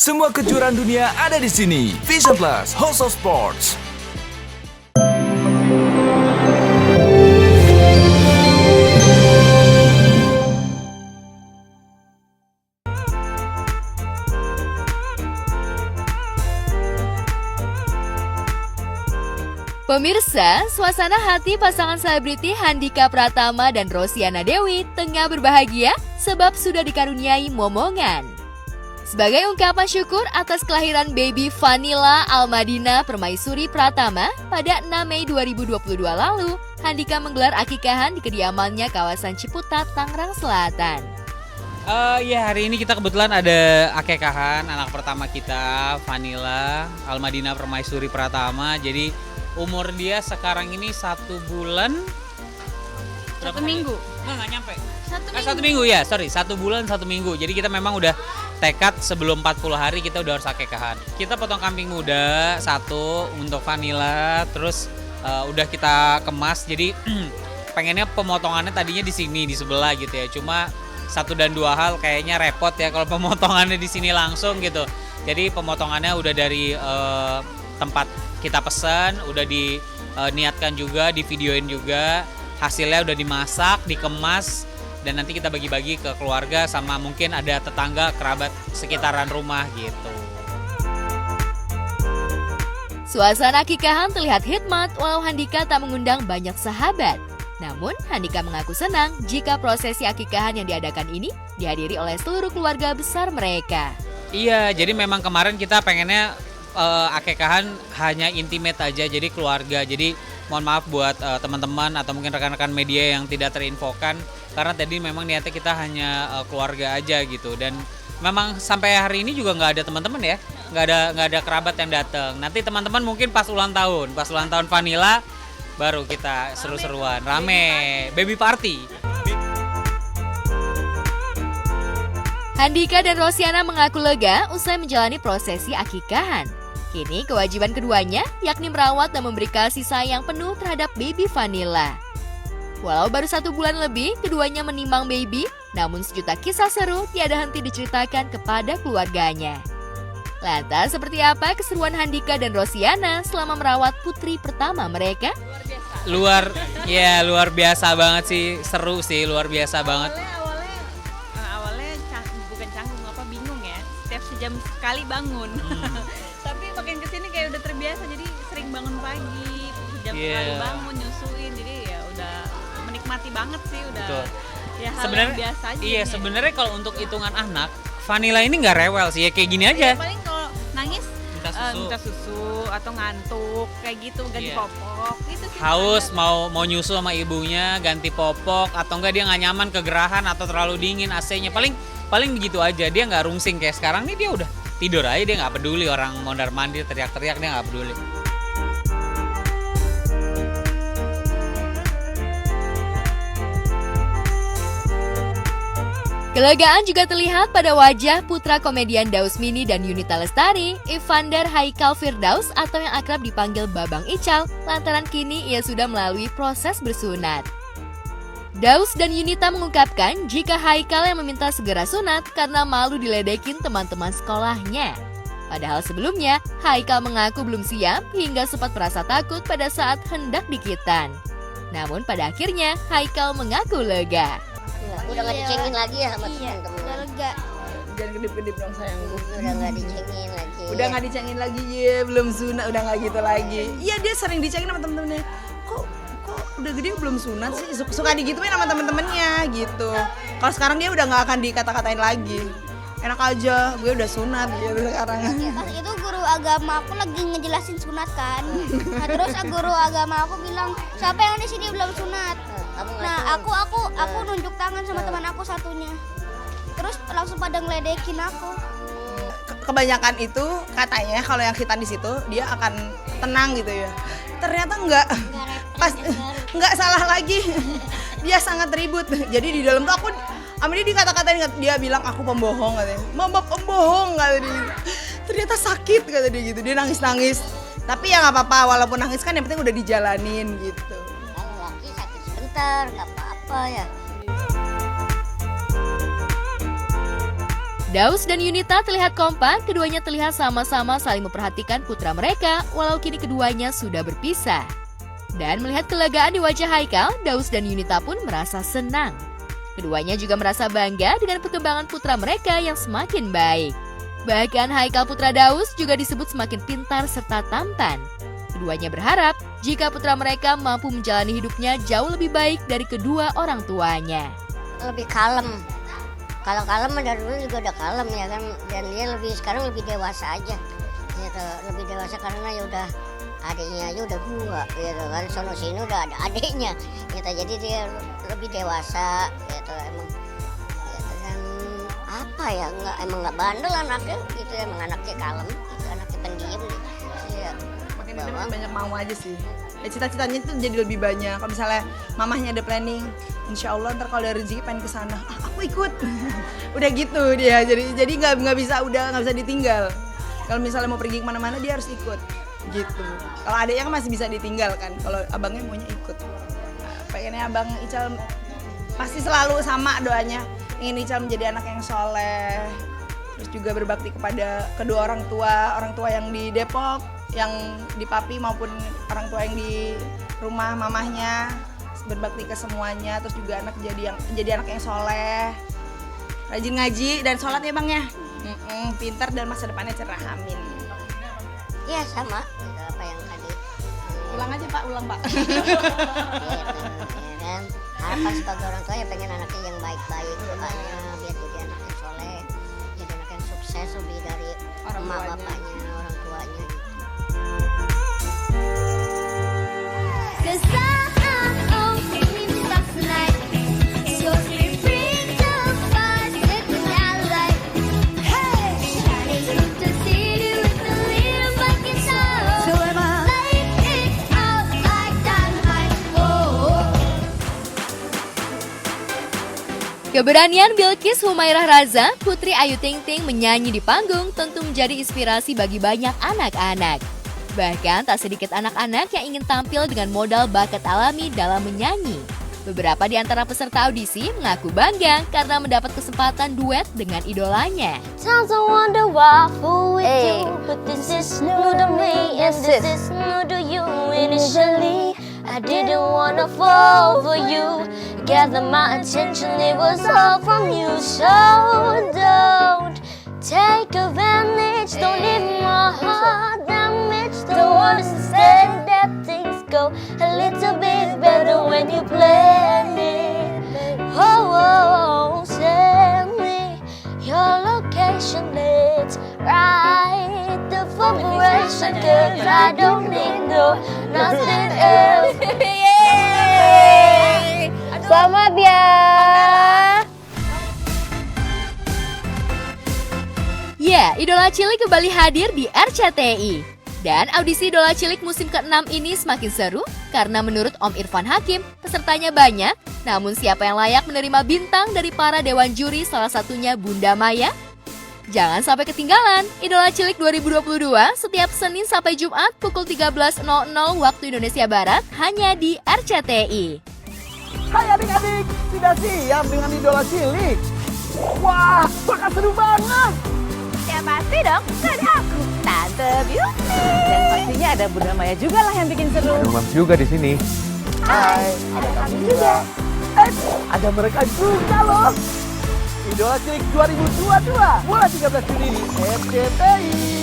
Semua kejuaraan dunia ada di sini. Vision Plus, House of Sports. Pemirsa, suasana hati pasangan selebriti Handika Pratama dan Rosiana Dewi tengah berbahagia sebab sudah dikaruniai momongan. Sebagai ungkapan syukur atas kelahiran baby Vanilla Almadina Permaisuri Pratama pada 6 Mei 2022 lalu, Handika menggelar akikahan di kediamannya kawasan Ciputat, Tangerang Selatan. Ya, hari ini kita kebetulan ada akikahan anak pertama kita, Vanilla Almadina Permaisuri Pratama. Jadi umur dia sekarang ini 1 bulan 1 minggu. Nggak nyampe. 1 minggu. 1 minggu ya, sorry, 1 bulan 1 minggu. Jadi kita memang udah tekad sebelum 40 hari kita udah harus akikahan. Kita potong kambing muda 1 untuk Vanilla, terus udah kita kemas. Jadi pengennya pemotongannya tadinya di sini di sebelah gitu ya. Cuma 1 dan 2 hal kayaknya repot ya kalau pemotongannya di sini langsung gitu. Jadi pemotongannya udah dari tempat kita pesan, udah diniatkan juga, divideoin juga, hasilnya udah dimasak, dikemas, dan nanti kita bagi-bagi ke keluarga sama mungkin ada tetangga, kerabat sekitaran rumah gitu. Suasana akikahan terlihat hikmat walau Handika tak mengundang banyak sahabat. Namun, Handika mengaku senang jika prosesi akikahan yang diadakan ini dihadiri oleh seluruh keluarga besar mereka. Iya, jadi memang kemarin kita pengennya akikahan hanya intimate aja, jadi keluarga. Jadi mohon maaf buat teman-teman atau mungkin rekan-rekan media yang tidak terinfokan, karena tadi memang niatnya kita hanya keluarga aja gitu. Dan memang sampai hari ini juga nggak ada teman-teman ya, nggak ada kerabat yang datang. Nanti teman-teman mungkin pas ulang tahun Vanilla baru kita seru-seruan, rame, baby party. Handika dan Rosiana mengaku lega usai menjalani prosesi akikahan. Kini kewajiban keduanya yakni merawat dan memberi kasih sayang penuh terhadap baby Vanilla. Walau baru 1 bulan lebih keduanya menimbang baby, namun sejuta kisah seru tiada henti diceritakan kepada keluarganya. Lantas seperti apa keseruan Handika dan Rosiana selama merawat putri pertama mereka? Luar biasa banget sih, seru sih, luar biasa banget. Awalnya bukan canggung, bingung ya. Setiap sejam sekali bangun. Tapi makin kesini kayak udah terbiasa, jadi sering bangun pagi, sejam sekali bangun, nyusuin, jadi ya udah menikmati banget sih, udah. Betul. Ya hal yang biasa aja. Iya, sebenarnya kalau untuk hitungan anak, Vanilla ini nggak rewel sih, ya kayak gini aja. Ya, paling kalau nangis minta susu atau ngantuk kayak gitu, ganti popok gitu sih. Haus mau nyusu sama ibunya, ganti popok, atau enggak dia nggak nyaman, kegerahan atau terlalu dingin AC-nya, paling begitu aja. Dia nggak rungsing kayak sekarang nih, dia udah tidur aja, dia nggak peduli orang mondar mandir teriak-teriak, dia nggak peduli. Kelegaan juga terlihat pada wajah putra komedian Daus Mini dan Yunita Lestari, Evander Haikal Firdaus atau yang akrab dipanggil Babang Ical, lantaran kini ia sudah melalui proses bersunat. Daus dan Yunita mengungkapkan jika Haikal yang meminta segera sunat karena malu diledekin teman-teman sekolahnya. Padahal sebelumnya, Haikal mengaku belum siap hingga sempat merasa takut pada saat hendak dikitan. Namun pada akhirnya, Haikal mengaku lega. Udah gak dicengin lagi ya sama temen-temen. Udah lega. Jangan kedip-kedip dong sayangku. Udah gak dicengin lagi. Udah gak dicengin lagi, ya belum sunat, udah gak gitu lagi. Iya, dia sering dicengin sama temen-temennya. Kok udah gede belum sunat sih? Suka digituin sama temen-temennya gitu. Kalau sekarang dia udah gak akan dikata-katain lagi. Enak aja, gue udah sunat gitu sekarang. Ya, pas itu guru agama aku lagi ngejelasin sunat kan. Nah, terus guru agama aku bilang, siapa yang di sini belum sunat? Nah, aku nunjuk tangan sama teman aku satunya. Terus langsung pada ngeledekin aku. Kebanyakan itu katanya kalau yang khitan di situ dia akan tenang gitu ya. Ternyata enggak. Pas enggak salah lagi. Dia sangat ribut. Jadi di dalam tuh aku sama dia dikata-katain, dia bilang aku pembohong katanya. Mama pembohong kata dia. Ternyata sakit kata dia gitu. Dia nangis-nangis. Tapi ya nggak apa-apa, walaupun nangis kan yang penting udah dijalanin gitu. Kalau laki sakit sebentar, nggak apa-apa ya. Daus dan Yunita terlihat kompak, keduanya terlihat sama-sama saling memperhatikan putra mereka, walau kini keduanya sudah berpisah. Dan melihat kelegaan di wajah Haikal, Daus dan Yunita pun merasa senang. Keduanya juga merasa bangga dengan perkembangan putra mereka yang semakin baik. Bahkan Haikal putra Daus juga disebut semakin pintar serta tampan. Keduanya berharap jika putra mereka mampu menjalani hidupnya jauh lebih baik dari kedua orang tuanya. Lebih kalem. Kalau kalem dari dulu juga udah kalem ya kan, dan dia sekarang lebih dewasa aja gitu, lebih dewasa karena ya udah adiknya aja udah 2 gitu kan, sono sini udah ada adiknya gitu, jadi dia lebih dewasa gitu emang gitu. Dan apa ya, emang nggak bandel anaknya gitu, emang anaknya kalem gitu, anaknya pendiam gitu ya. Makin banyak mau aja sih. Cita-citanya itu jadi lebih banyak. Kalau misalnya mamahnya ada planning, insya Allah ntar kalau ada rezeki pengen kesana, aku ikut. Udah gitu dia. Jadi nggak bisa ditinggal. Kalau misalnya mau pergi kemana-mana dia harus ikut. Gitu. Kalau adiknya kan masih bisa ditinggal kan. Kalau abangnya maunya ikut. Pengennya abang Ical pasti selalu sama doanya. Ingin Ical menjadi anak yang soleh. Terus juga berbakti kepada kedua orang tua yang di Depok, yang di papi maupun orang tua yang di rumah mamahnya, berbakti ke semuanya. Terus juga jadi anak yang soleh, rajin ngaji dan sholat ya bang ya, pintar dan masa depannya cerah, amin. Ya sama apa yang tadi. Ulang aja pak, ulang pak. Ya kan? Harapan sebagai orang tua ya pengen anaknya yang baik-baik doanya, biar jadi anak yang soleh, jadi anak yang sukses lebih dari emak bapaknya, orang tuanya. Keberanian Bilqis Humairah Raza, putri Ayu Ting Ting menyanyi di panggung tentu menjadi inspirasi bagi banyak anak-anak. Bahkan tak sedikit anak-anak yang ingin tampil dengan modal bakat alami dalam menyanyi. Beberapa di antara peserta audisi mengaku bangga karena mendapat kesempatan duet dengan idolanya. Sometimes I wonder why I fool with you, but this is new to me and this is new to you. Initially, I didn't wanna fall for you. Gather my attention, it was all from you. So don't take advantage, don't leave my heart damaged. Don't understand that things go a little bit better when you plan it. Oh, send me your location, let's ride the vibration, cause I don't need nothing else. Selamat ya. Ya, Idola Cilik kembali hadir di RCTI. Dan audisi Idola Cilik musim ke-6 ini semakin seru karena menurut Om Irfan Hakim, pesertanya banyak, namun siapa yang layak menerima bintang dari para dewan juri, salah satunya Bunda Maya? Jangan sampai ketinggalan, Idola Cilik 2022 setiap Senin sampai Jumat pukul 13.00 waktu Indonesia Barat hanya di RCTI. Hai adik-adik, sudah siap dengan Idola Cilik? Wah, bakal seru banget! Ya pasti dong, kan aku Tante Beauty. Dan pastinya ada Bunda Maya juga lah yang bikin seru. Ada Mams juga di sini. Hai, ada kami juga. Ada mereka juga loh. Idola Cilik 2022, mulai 13 Juni di RCTI.